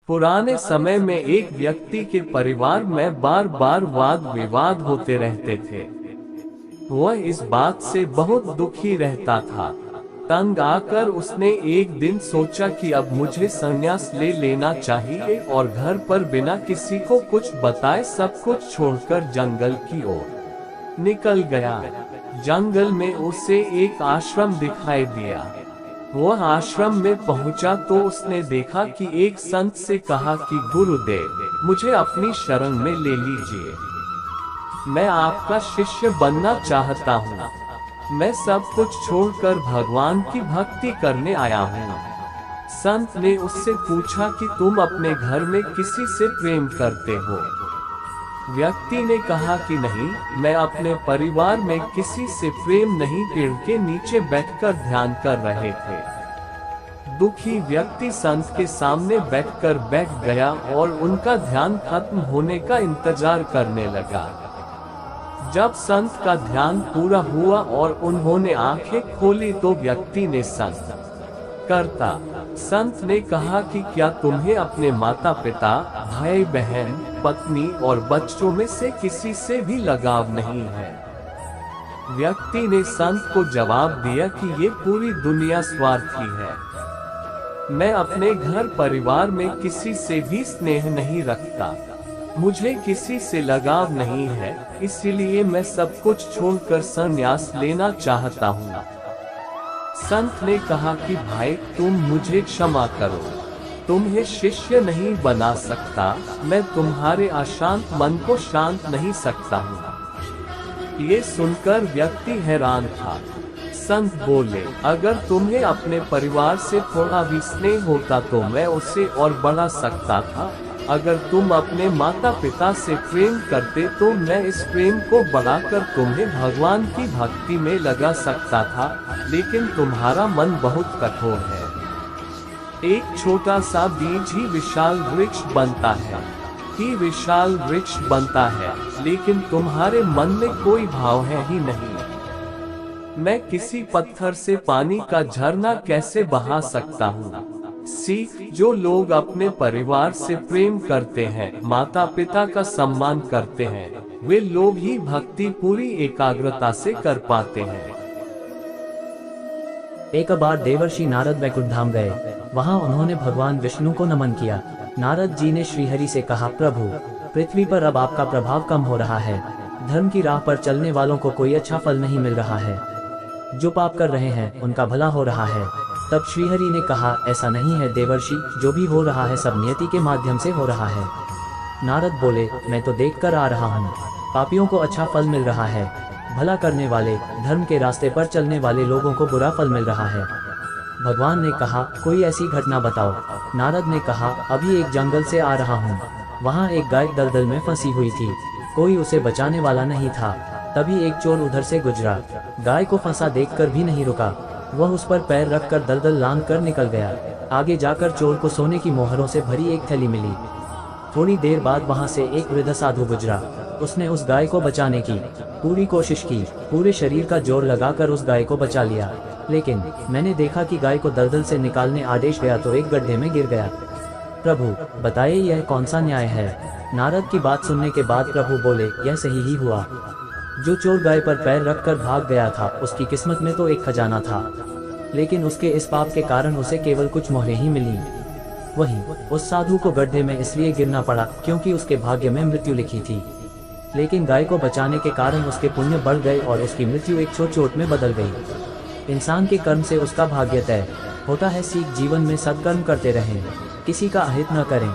पुराने समय में एक व्यक्ति के परिवार में बार बार वाद विवाद होते रहते थे। वह इस बात से बहुत दुखी रहता था। तंग आकर उसने एक दिन सोचा कि अब मुझे संन्यास ले लेना चाहिए और घर पर बिना किसी को कुछ बताए सब कुछ छोड़कर जंगल की ओर निकल गया। जंगल में उसे एक आश्रम दिखाई दिया। वह आश्रम में पहुंचा तो उसने देखा कि एक संत से कहा कि गुरुदेव, मुझे अपनी शरण में ले लीजिए। मैं आपका शिष्य बनना चाहता हूँ। मैं सब कुछ छोड़कर भगवान की भक्ति करने आया हूँ। संत ने उससे पूछा कि तुम अपने घर में किसी से प्रेम करते हो? व्यक्ति ने कहा कि नहीं, मैं अपने परिवार में किसी से प्रेम नहीं। पेड़ के नीचे बैठकर ध्यान कर रहे थे। दुखी व्यक्ति संत के सामने बैठकर बैठ गया और उनका ध्यान खत्म होने का इंतजार करने लगा। जब संत का ध्यान पूरा हुआ और उन्होंने आंखें खोली तो व्यक्ति ने संत ने कहा कि क्या तुम्हें अपने माता पिता, भाई बहन, पत्नी और बच्चों में से किसी से भी लगाव नहीं है? व्यक्ति ने संत को जवाब दिया कि ये पूरी दुनिया स्वार्थी है। मैं अपने घर परिवार में किसी से भी स्नेह नहीं रखता। मुझे किसी से लगाव नहीं है, इसलिए मैं सब कुछ छोड़कर संन्यास लेना चाहता हूँ। संत ने कहा कि भाई, तुम मुझे क्षमा करो, तुम्हें शिष्य नहीं बना सकता। मैं तुम्हारे अशांत मन को शांत नहीं सकता हूँ। ये सुनकर व्यक्ति हैरान था। संत बोले, अगर तुम्हें अपने परिवार से थोड़ा भी स्नेह होता तो मैं उसे और बढ़ा सकता था। अगर तुम अपने माता पिता से प्रेम करते तो मैं इस प्रेम को बढ़ाकर तुम्हें भगवान की भक्ति में लगा सकता था, लेकिन तुम्हारा मन बहुत कठोर है। एक छोटा सा बीज ही विशाल वृक्ष बनता है, लेकिन तुम्हारे मन में कोई भाव है ही नहीं। मैं किसी पत्थर से पानी का झरना कैसे बहा सकता हूँ? सीख, जो लोग अपने परिवार से प्रेम करते हैं, माता पिता का सम्मान करते हैं, वे लोग ही भक्ति पूरी एकाग्रता से कर पाते हैं। एक बार देवर्षि नारद वैकुंठ धाम गए। वहां उन्होंने भगवान विष्णु को नमन किया। नारद जी ने श्रीहरि से कहा, प्रभु, पृथ्वी पर अब आपका प्रभाव कम हो रहा है। धर्म की राह पर चलने वालों को कोई अच्छा फल नहीं मिल रहा है। जो पाप कर रहे हैं उनका भला हो रहा है। तब श्रीहरि ने कहा, ऐसा नहीं है देवर्षि, जो भी हो रहा है सब नियति के माध्यम से हो रहा है। नारद बोले, मैं तो देखकर आ रहा हूँ, पापियों को अच्छा फल मिल रहा है, भला करने वाले, धर्म के रास्ते पर चलने वाले लोगों को बुरा फल मिल रहा है। भगवान ने कहा, कोई ऐसी घटना बताओ। नारद ने कहा, अभी एक जंगल से आ रहा हूँ। वहाँ एक गाय दलदल में फंसी हुई थी। कोई उसे बचाने वाला नहीं था। तभी एक चोर उधर से गुजरा। गाय को फंसा देखकर भी नहीं रुका। वह उस पर पैर रखकर दलदल लांघ कर निकल गया। आगे जाकर चोर को सोने की मोहरों से भरी एक थैली मिली। थोड़ी देर बाद वहां से एक वृद्ध साधु गुजरा। उसने उस गाय को बचाने की पूरी कोशिश की, पूरे शरीर का जोर लगाकर उस गाय को बचा लिया। लेकिन मैंने देखा कि गाय को दलदल से निकालने आदेश गया तो एक गड्ढे में गिर गया। प्रभु, बताइए यह कौन सा न्याय है? नारद की बात सुनने के बाद प्रभु बोले, यह सही ही हुआ। जो चोर गाय पर पैर रखकर भाग गया था, उसकी किस्मत में तो एक खजाना था, लेकिन उसके इस पाप के कारण उसे केवल कुछ मोहरें ही मिली। वहीं उस साधु को गड्ढे में इसलिए गिरना पड़ा क्योंकि उसके भाग्य में मृत्यु लिखी थी। लेकिन गाय को बचाने के कारण उसके पुण्य बढ़ गए और उसकी मृत्यु एक चोट में बदल गई। इंसान के कर्म से उसका भाग्य तय होता है। सीख, जीवन में सत्कर्म करते रहें, किसी का अहित न करें।